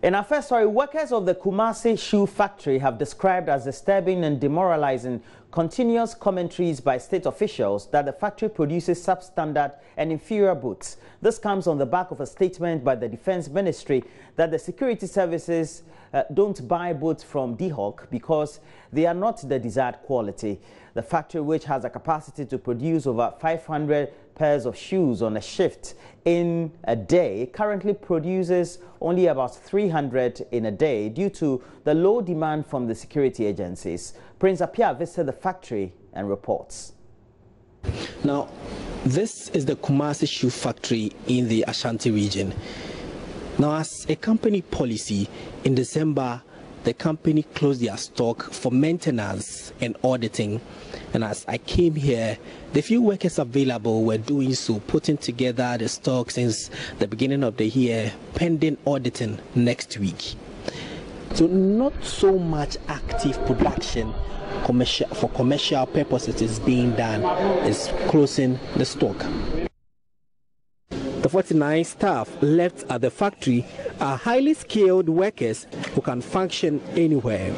In our first story, workers of the Kumasi shoe factory have described as disturbing and demoralizing continuous commentaries by state officials that the factory produces substandard and inferior boots. This comes on the back of a statement by the Defense Ministry that the security services don't buy boots from DHawk because they are not the desired quality. The factory, which has a capacity to produce over 500 pairs of shoes on a shift in a day, currently produces only about 300 in a day due to the low demand from the security agencies. Prince Appiah visited the factory and reports. Now, this is the Kumasi shoe factory in the Ashanti region. Now, as a company policy, in December, the company closed their stock for maintenance and auditing. And as I came here, the few workers available were doing so, putting together the stock since the beginning of the year, pending auditing next week. So not so much active production for commercial purposes is being done, is closing the stock. The 49 staff left at the factory are highly skilled workers who can function anywhere.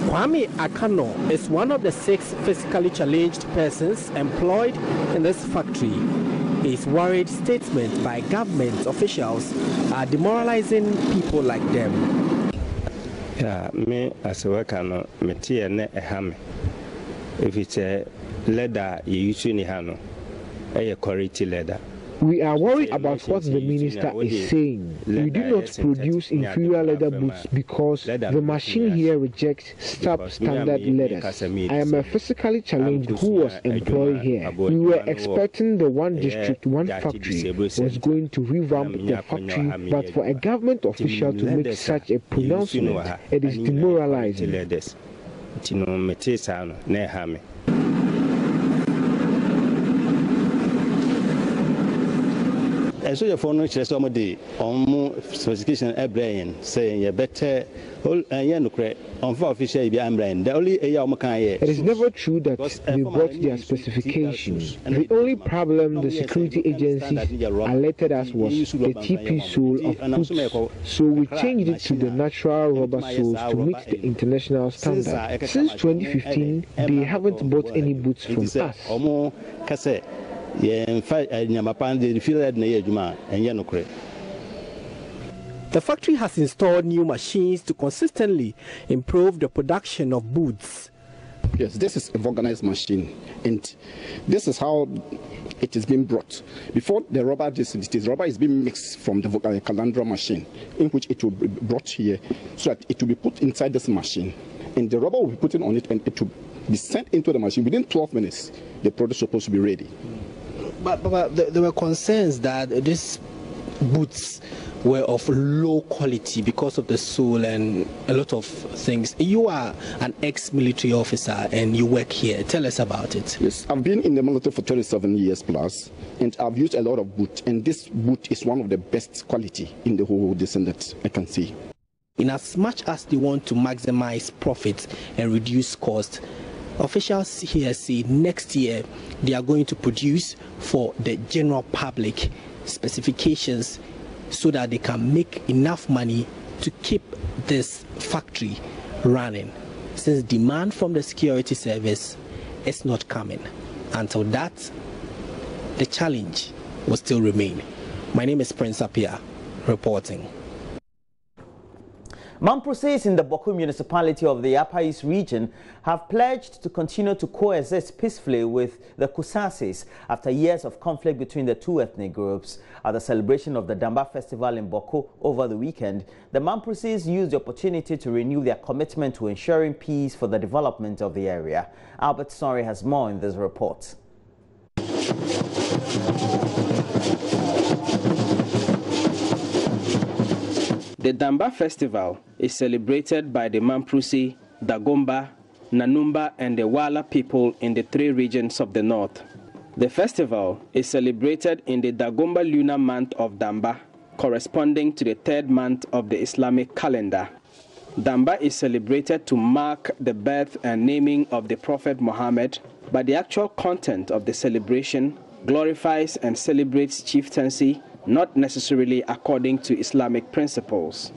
Kwame Akano is one of the 6 physically challenged persons employed in this factory. His worried statements by government officials are demoralizing people like them. Yeah, me as a worker, no, me tea ne ehame. If it's a leather, you use in hano, a quality leather. We are worried about what the minister is saying. We do not produce inferior leather boots because the machine here rejects substandard leathers. I am a physically challenged who was employed here. We were expecting the one district, one factory was going to revamp the factory, but for a government official to make such a pronouncement, it is demoralizing. And so your phone which is somebody on specification Abraham saying you better on official be Ambrain. The only it is never true that they brought their specifications. The only problem the security agencies alerted us was the TP sole of boots. So we changed it to the natural rubber soles to meet the international standard. Since 2015, they haven't bought any boots from us. The factory has installed new machines to consistently improve the production of boots. Yes, this is a vulcanized machine, and this is how it is being brought. Before the rubber, rubber is being mixed from the calandra machine, in which it will be brought here, so that it will be put inside this machine, and the rubber will be put on it, and it will be sent into the machine. Within 12 minutes, the product is supposed to be ready. But there were concerns that these boots were of low quality because of the sole and a lot of things. You are an ex-military officer and you work here. Tell us about it. Yes, I've been in the military for 37 years plus, and I've used a lot of boots, and this boot is one of the best quality in the whole descent that I can see. In as much as they want to maximize profits and reduce costs, officials here say next year they are going to produce for the general public specifications so that they can make enough money to keep this factory running, since demand from the security service is not coming. Until that, the challenge will still remain. My name is Prince Appiah, reporting. Mamprosis in the Boku municipality of the Upper East region have pledged to continue to coexist peacefully with the Kusasis after years of conflict between the two ethnic groups. At the celebration of the Damba festival in Boku over the weekend, the Mamprosis used the opportunity to renew their commitment to ensuring peace for the development of the area. Albert Story has more in this report. The Damba festival is celebrated by the Mamprosi, Dagomba, Nanumba and the Wala people in the 3 regions of the north. The festival is celebrated in the Dagomba lunar month of Damba, corresponding to the 3rd month of the Islamic calendar. Damba is celebrated to mark the birth and naming of the Prophet Muhammad, but the actual content of the celebration glorifies and celebrates chieftaincy, not necessarily according to Islamic principles.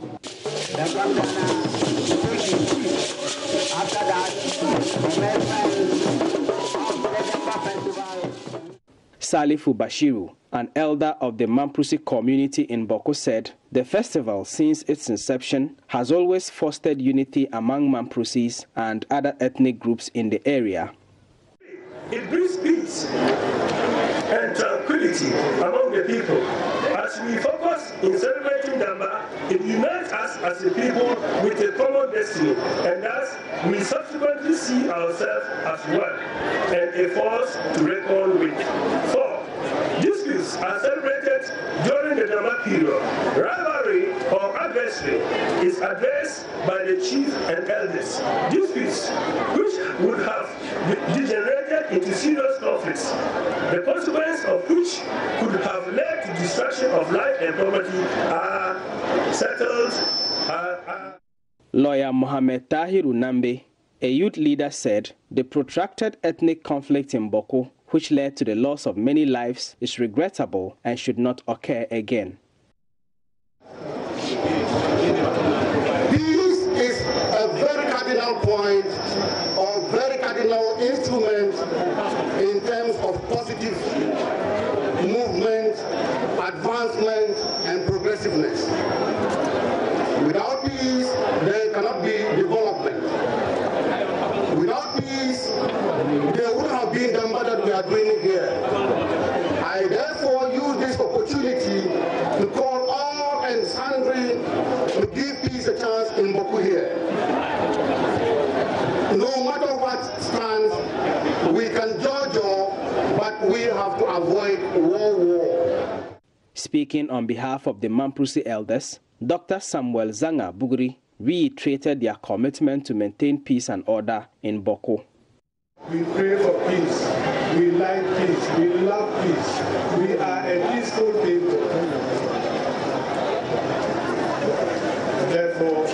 Salifu Bashiru, an elder of the Mamprusi community in Boko, said the festival, since its inception, has always fostered unity among Mamprusis and other ethnic groups in the area. It brings peace and tranquility among the people. As we focus in celebrating Damba, it unites us as a people with a common destiny, and thus we subsequently see ourselves as one and a force to reckon with. 4. Disputes are celebrated during the Damba period. Rivalry or adversary is addressed by the chief and elders. Disputes which would have degenerated into serious conflicts, the consequence of which could have led to destruction of life and property, are settled. Lawyer Mohamed Tahiru Nambe, a youth leader, said the protracted ethnic conflict in Boko, which led to the loss of many lives, is regrettable and should not occur again. This is a very cardinal point or very cardinal instrument in terms of positive movement, advancement, and progressiveness. Without peace, there cannot be development. Without peace, there would have been Damba that we are doing here. I therefore use this opportunity to call all and sundry to give peace a chance in Boko here. No matter what stands, we can judge all, but we have to avoid war. Speaking on behalf of the Mamprusi elders, Dr. Samuel Zanga Buguri reiterated their commitment to maintain peace and order in Boko. We pray for peace. We like peace. We love peace. We are a peaceful people. Therefore,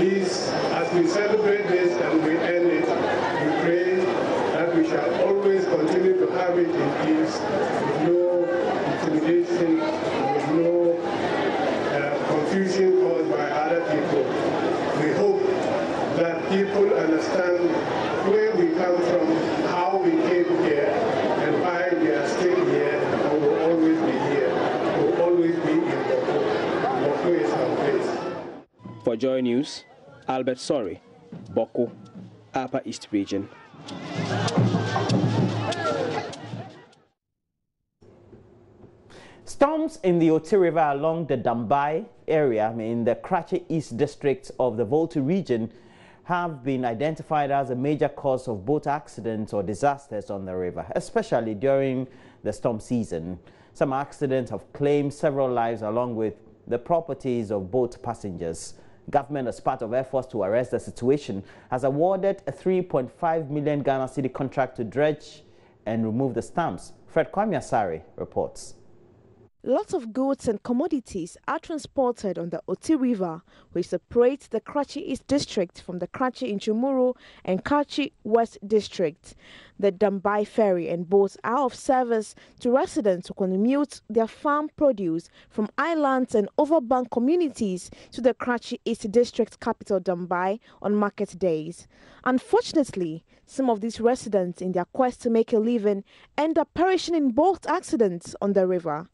peace, as we celebrate this and we end it, we pray that we shall always continue to have it in peace, with no intimidation, with no confusion caused by other people. We hope that people understand where we come from, how we came here, and why we are still here, and will always be here. Will always be in Boko. Boko is our place. For JoyNews, Albert Sorry, Boko, Upper East Region. Storms in the Oti River along the Damba area in the Karachi East District of the Volta region have been identified as a major cause of boat accidents or disasters on the river, especially during the storm season. Some accidents have claimed several lives along with the properties of boat passengers. Government, as part of efforts to arrest the situation, has awarded a 3.5 million Ghana cedi contract to dredge and remove the stumps. Fred Kwame reports. Lots of goods and commodities are transported on the Oti River, which separates the Karachi East District from the Karachi Inchumuru and Karachi West District. The Damba ferry and boats are of service to residents who commute their farm produce from islands and overbank communities to the Karachi East District capital Damba on market days. Unfortunately, some of these residents, in their quest to make a living, end up perishing in boat accidents on the river.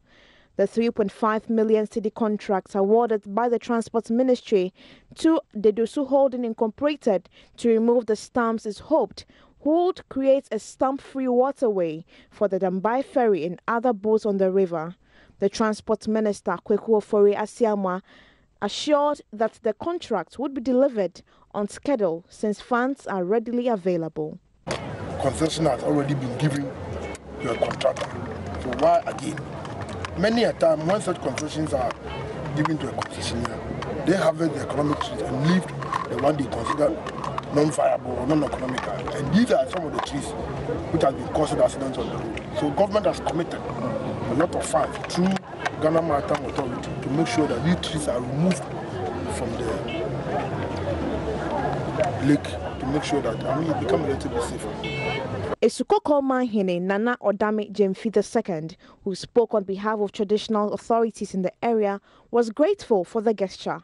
The 3.5 million cedi contracts awarded by the Transport Ministry to Dedosu Holding Incorporated to remove the stumps is hoped would create a stump-free waterway for the Damba ferry and other boats on the river. The Transport Minister, Kweku Ofori Asiamwa, assured that the contract would be delivered on schedule since funds are readily available. Concession has already been given to a contractor. So why again? Many a time when such concessions are given to a concessionaire, they harvest the economic trees and leave the one they consider non-viable or non-economical. And these are some of the trees which have been causing accidents on the road. So government has committed a lot of funds through Ghana Maritime Authority to make sure that these trees are removed from the lake to make sure that it becomes a little bit safer. Esukoko Mahine Nana Odame Jemfi II, who spoke on behalf of traditional authorities in the area, was grateful for the gesture.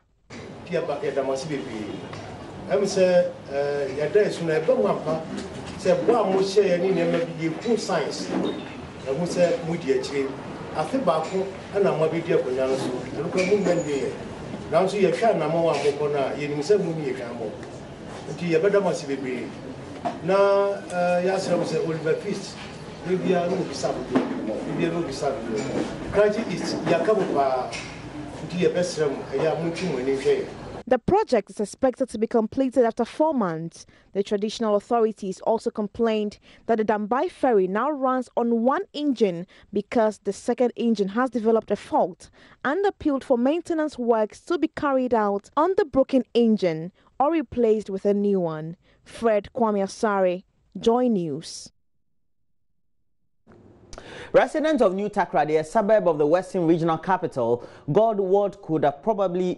The project is expected to be completed after 4 months. The traditional authorities also complained that the Damba ferry now runs on one engine because the second engine has developed a fault, and appealed for maintenance works to be carried out on the broken engine or replaced with a new one. Fred Kwame Asare, JoyNews. Residents of New Takoradi, a suburb of the Western Regional Capital, God what could have probably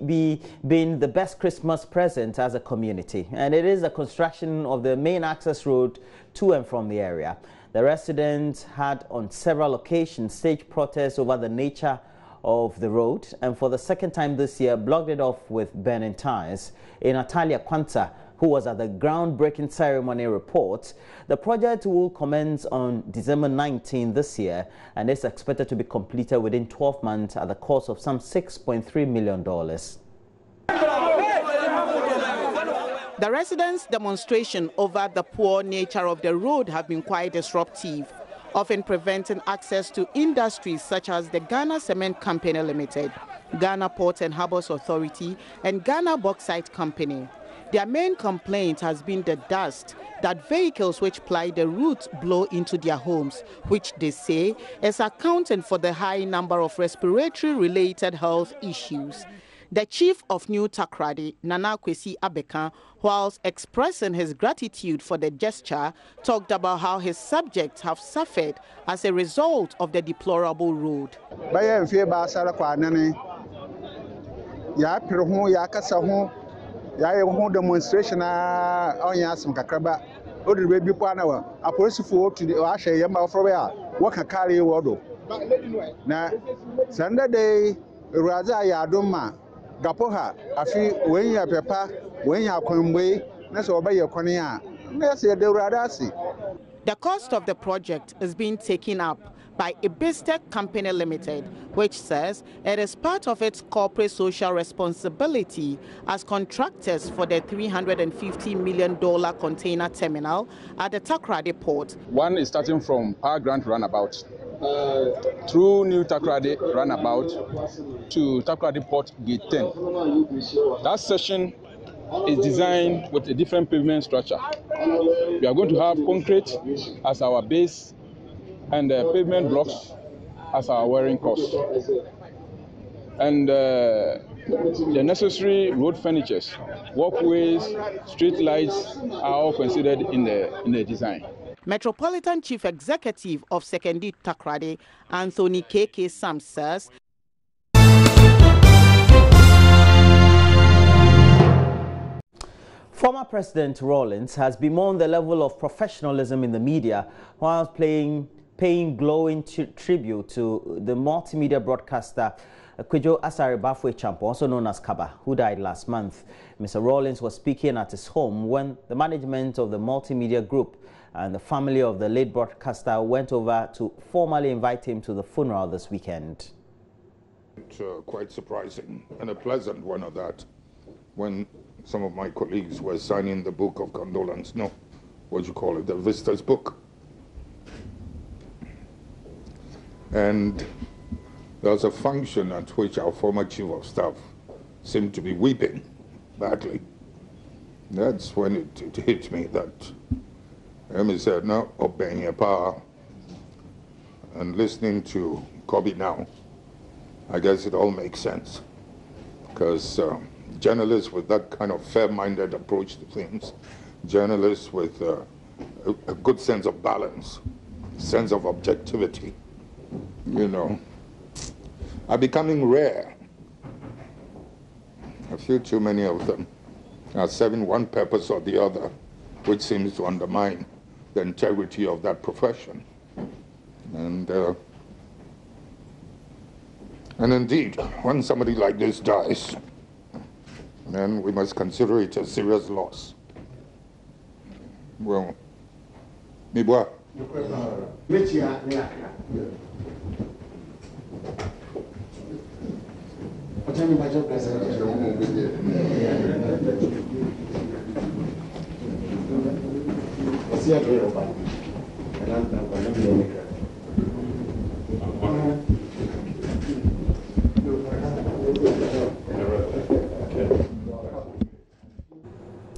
been the best Christmas present as a community, and it is the construction of the main access road to and from the area. The residents had on several occasions staged protests over the nature of the road, and for the second time this year blocked it off with burning tires. In Natalia Kwanta, who was at the groundbreaking ceremony, reports the project will commence on December 19 this year and is expected to be completed within 12 months at the cost of some $6.3 million. The residents' demonstration over the poor nature of the road have been quite disruptive, often preventing access to industries such as the Ghana Cement Company Limited, Ghana Ports and Harbours Authority, and Ghana Bauxite Company. Their main complaint has been the dust that vehicles which ply the route blow into their homes, which they say is accounting for the high number of respiratory-related health issues. The chief of New Takoradi, Nana Kwesi Abeka, whilst expressing his gratitude for the gesture, talked about how his subjects have suffered as a result of the deplorable road. Demonstration on some Kakraba, or the baby partner, a police for to the Asha Yama for what can carry Wado. Now, Sunday day, Raza Yadoma, Gapoha, a few when you papa, when you are conway, that's all by your cornea. That's a Radasi. The cost of the project is being taken up by IBISTEK Company Limited, which says it is part of its corporate social responsibility as contractors for the $350 million container terminal at the Takoradi port. One is starting from our Grant Runabout, through New Takoradi Runabout to Takoradi Port Gate 10. That section is designed with a different pavement structure. We are going to have concrete as our base and pavement blocks as our wearing cost. And the necessary road furnitures, walkways, street lights are all considered in the design. Metropolitan Chief Executive of Sekendi Takoradi, Anthony K.K. Sam says, Former President Rawlings has bemoaned the level of professionalism in the media while paying glowing tribute to the multimedia broadcaster Kwejo Asare Bafwe Champo, also known as Kaba, who died last month. Mr. Rawlings was speaking at his home when the management of the multimedia group and the family of the late broadcaster went over to formally invite him to the funeral this weekend. Quite surprising and a pleasant one of that, when some of my colleagues were signing the book of condolence. No, what do you call it? The visitor's book. And there was a function at which our former chief of staff seemed to be weeping badly. That's when it hit me that Amy said, no, obeying your power. And listening to Kobe now, I guess it all makes sense. Because journalists with that kind of fair-minded approach to things, journalists with a good sense of balance, sense of objectivity, you know, are becoming rare. A few too many of them are serving one purpose or the other, which seems to undermine the integrity of that profession. And indeed, when somebody like this dies, then we must consider it a serious loss. Well, Mibwa.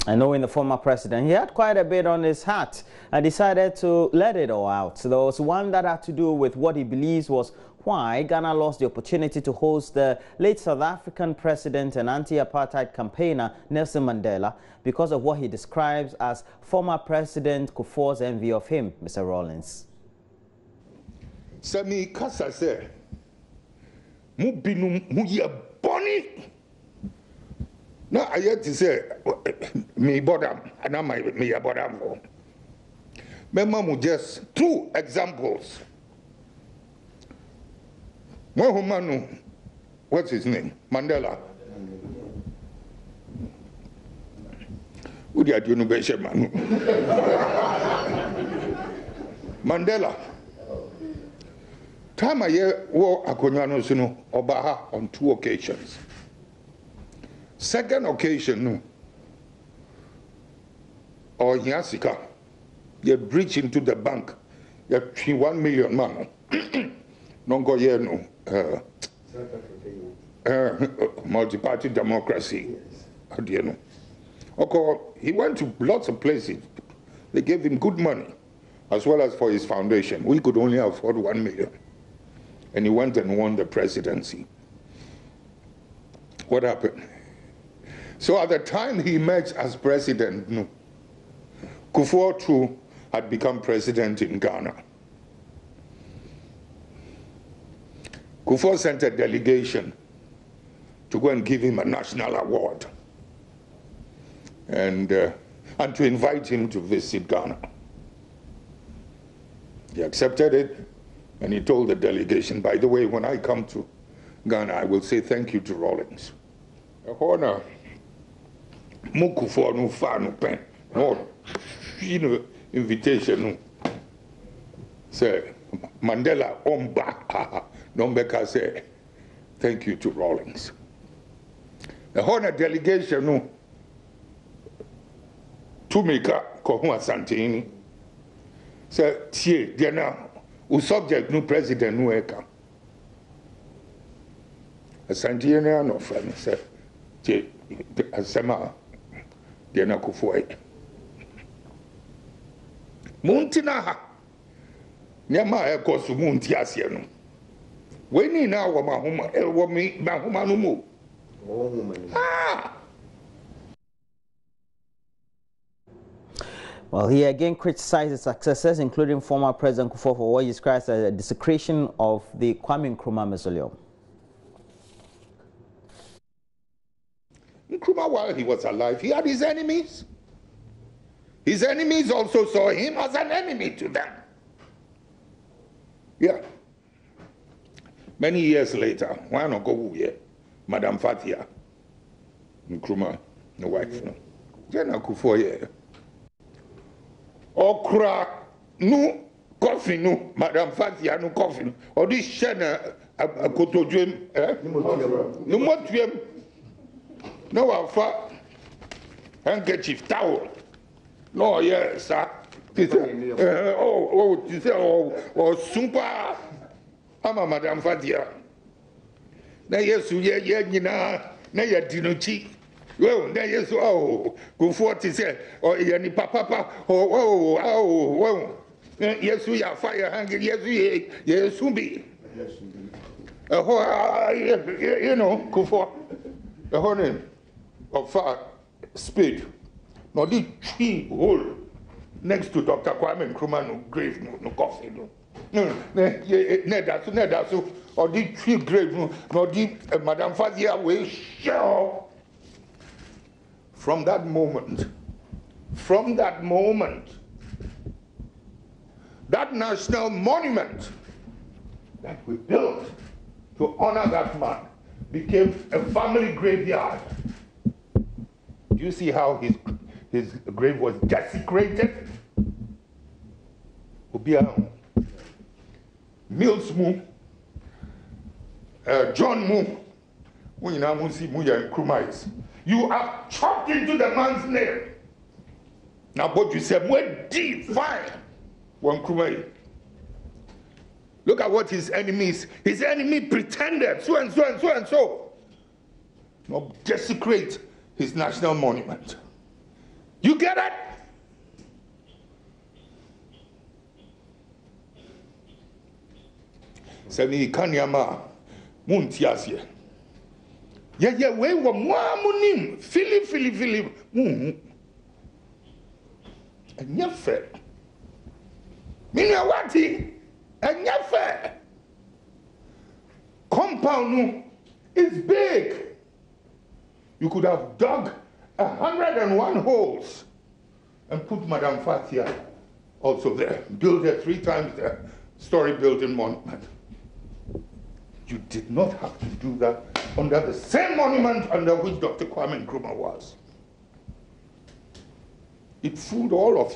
I know in the former president, he had quite a bit on his hat and decided to let it all out. So there was one that had to do with what he believes was why Ghana lost the opportunity to host the late South African president and anti-apartheid campaigner Nelson Mandela because of what he describes as former President Kufuor's envy of him, Mr. Rawlings. Sami kasa se mu binu mu ye boni na ayeti se me bodam ana me ya bodam for mema mu just two examples. Manu, what's his name? Mandela. Udi adi onubeshe manu. Mandela. Time I hear war akonyano sino obaha on two occasions. Second occasion no. Or Yasika, you breach into the bank. You 1 million man. No go here no. Multi-party democracy. Yes. Okay, he went to lots of places. They gave him good money, as well as for his foundation. We could only afford 1 million. And he went and won the presidency. What happened? So at the time he emerged as president, no, Kufuor too had become president in Ghana. Kufuor sent a delegation to go and give him a national award and to invite him to visit Ghana. He accepted it, and he told the delegation, by the way, when I come to Ghana, I will say thank you to Rawlings. Kufuor no fa no pen, no, invitation no. Say Mandela omba. Nombeka say thank you to Rawlings. The honor delegation no to make Kohua Santini say tie diana u subject no president no eka. Santini no friend say tie asema diana Kufuor. Muntina ha nyama e kosu munti asie no. We need now mahuma no mo. Well, he again criticized his successors, including former President Kufuor, for what he describes as a desecration of the Kwame Nkrumah mausoleum. Nkrumah, while he was alive, he had his enemies. His enemies also saw him as an enemy to them. Yeah. Many years later, one of go Madam Fathia, Nkrumah, the wife, no. Jena Kufuor, okra no coffee no, Madam Fathia no coffee, or this shena a kotojum, no more twem, no alpha, handkerchief towel, no, yes, sir. Oh, super. Ama Madam Fathia. Na yesu ye nyina na ya dinuchi. Well, na yesu Kufuor ti say ye ni papa yesu ya fire hang yesu be. You know Kufuor. The honor of fire speed. No the tree hole next to Dr. Kwame Nkrumah no grave no coffin no. No, that's or the tree grave, no, the Madam Fathia will show. From that moment, that national monument that we built to honor that man became a family graveyard. Do you see how his grave was desecrated? Mills Mu, John Mu, you have chopped into the man's name. Now, what you said, what fine. Look at what his enemy pretended, so and so and so and so. Now, desecrate his national monument. You get it? Semi Kanyama, Muntiasia. Yeah, we were Munim, Philip. And you're fair. Minawati, and you're fair. Compound is big. You could have dug 101 holes and put Madame Fatia also there. Build a 3 times the story building monument. You did not have to do that under the same monument under which Dr. Kwame Nkrumah was. It fooled all of you.